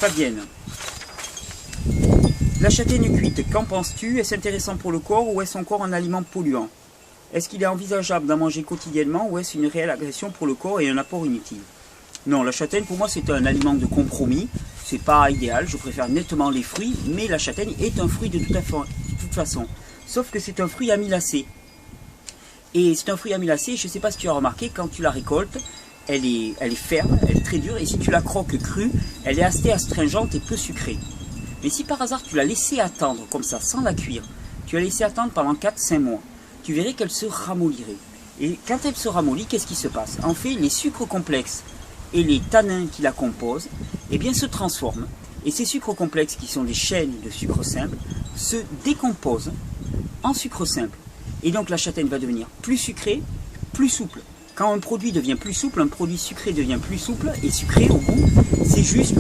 Fabienne. La châtaigne cuite, qu'en penses-tu? Est-ce intéressant pour le corps ou est-ce encore un aliment polluant? Est-ce qu'il est envisageable d'en manger quotidiennement ou est-ce une réelle agression pour le corps et un apport inutile? Non, la châtaigne pour moi c'est un aliment de compromis. C'est pas idéal, je préfère nettement les fruits, mais la châtaigne est un fruit de toute façon. Sauf que c'est un fruit amylacé. Et c'est un fruit amylacé, je ne sais pas si tu as remarqué, quand tu la récoltes, elle est ferme, elle est très dure, et si tu la croques crue, elle est assez astringente et peu sucrée. Mais si par hasard tu l'as laissée attendre comme ça, sans la cuire, tu l'as laissée attendre pendant 4-5 mois, tu verrais qu'elle se ramollirait. Et quand elle se ramollit, qu'est-ce qui se passe? En fait, les sucres complexes et les tanins qui la composent, eh bien, se transforment. Et ces sucres complexes, qui sont des chaînes de sucre simple, se décomposent en sucre simple. Et donc la châtaigne va devenir plus sucrée, plus souple. Quand un produit devient plus souple, un produit sucré devient plus souple et sucré au goût, c'est juste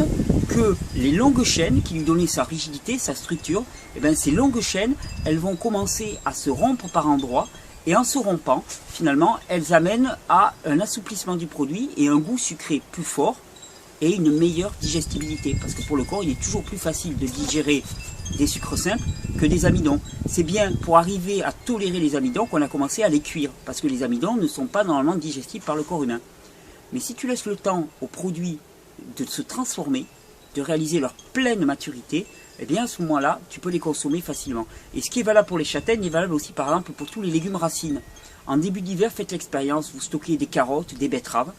que les longues chaînes qui lui donnaient sa rigidité, sa structure, eh bien, ces longues chaînes, elles vont commencer à se rompre par endroits, et en se rompant, finalement, elles amènent à un assouplissement du produit et un goût sucré plus fort et une meilleure digestibilité. Parce que pour le corps, il est toujours plus facile de digérer des sucres simples que des amidons. C'est bien pour arriver à tolérer les amidons qu'on a commencé à les cuire, parce que les amidons ne sont pas normalement digestibles par le corps humain. Mais si tu laisses le temps aux produits de se transformer, de réaliser leur pleine maturité, eh bien à ce moment-là, tu peux les consommer facilement. Et ce qui est valable pour les châtaignes est valable aussi par exemple pour tous les légumes racines. En début d'hiver, faites l'expérience, vous stockez des carottes, des betteraves,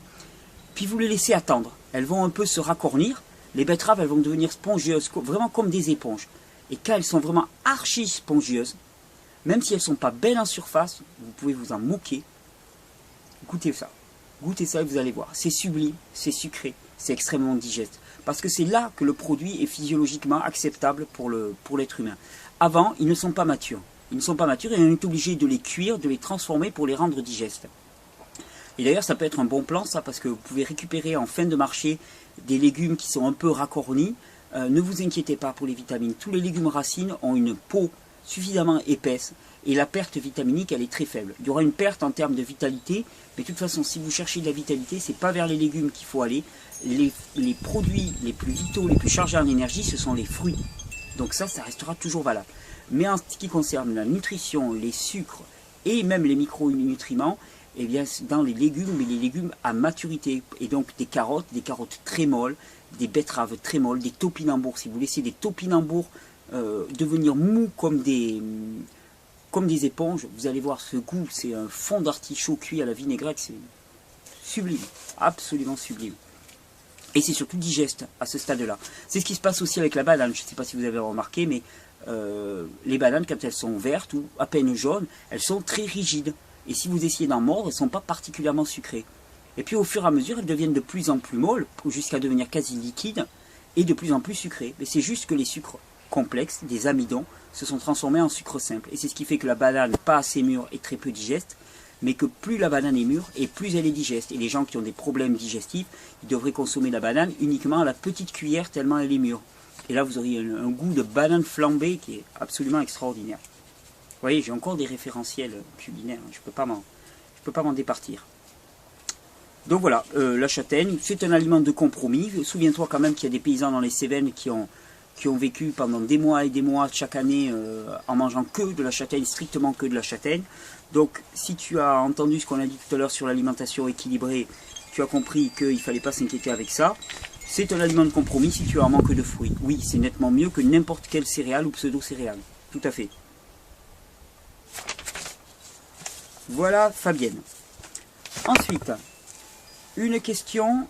puis vous les laissez attendre. Elles vont un peu se racornir, les betteraves elles vont devenir spongieuses, vraiment comme des éponges. Et quand elles sont vraiment archi spongieuses, même si elles ne sont pas belles en surface, vous pouvez vous en moquer. Goûtez ça et vous allez voir. C'est sublime, c'est sucré, c'est extrêmement digeste. Parce que c'est là que le produit est physiologiquement acceptable pour l'être humain. Avant, ils ne sont pas matures. Ils ne sont pas matures et on est obligé de les cuire, de les transformer pour les rendre digestes. Et d'ailleurs, ça peut être un bon plan, ça, parce que vous pouvez récupérer en fin de marché des légumes qui sont un peu racornis. Ne vous inquiétez pas pour les vitamines. Tous les légumes racines ont une peau suffisamment épaisse et la perte vitaminique, elle est très faible. Il y aura une perte en termes de vitalité, mais de toute façon, si vous cherchez de la vitalité, c'est pas vers les légumes qu'il faut aller. Les produits les plus vitaux, les plus chargés en énergie, ce sont les fruits. Donc ça restera toujours valable. Mais en ce qui concerne la nutrition, les sucres et même les micronutriments, eh bien, dans les légumes, mais les légumes à maturité, et donc des carottes très molles, des betteraves très molles, des topinambours. Si vous laissez des topinambours devenir mous comme des éponges, vous allez voir ce goût, c'est un fond d'artichaut cuit à la vinaigrette, c'est sublime, absolument sublime. Et c'est surtout digeste à ce stade-là. C'est ce qui se passe aussi avec la banane, je ne sais pas si vous avez remarqué, mais les bananes, quand elles sont vertes ou à peine jaunes, elles sont très rigides. Et si vous essayez d'en mordre, elles ne sont pas particulièrement sucrées. Et puis au fur et à mesure, elles deviennent de plus en plus molles, jusqu'à devenir quasi liquides, et de plus en plus sucrées. Mais c'est juste que les sucres complexes, des amidons, se sont transformés en sucre simple. Et c'est ce qui fait que la banane, pas assez mûre, est très peu digeste, mais que plus la banane est mûre, et plus elle est digeste. Et les gens qui ont des problèmes digestifs, ils devraient consommer la banane uniquement à la petite cuillère, tellement elle est mûre. Et là, vous auriez un goût de banane flambée qui est absolument extraordinaire. Vous voyez, j'ai encore des référentiels culinaires, je ne peux pas m'en départir. Donc voilà, la châtaigne, c'est un aliment de compromis. Souviens-toi quand même qu'il y a des paysans dans les Cévennes qui ont vécu pendant des mois et des mois chaque année en mangeant que de la châtaigne, strictement que de la châtaigne. Donc si tu as entendu ce qu'on a dit tout à l'heure sur l'alimentation équilibrée, tu as compris qu'il ne fallait pas s'inquiéter avec ça. C'est un aliment de compromis si tu as un manque de fruits. Oui, c'est nettement mieux que n'importe quelle céréale ou pseudo-céréale. Tout à fait. Voilà Fabienne. Ensuite, une question...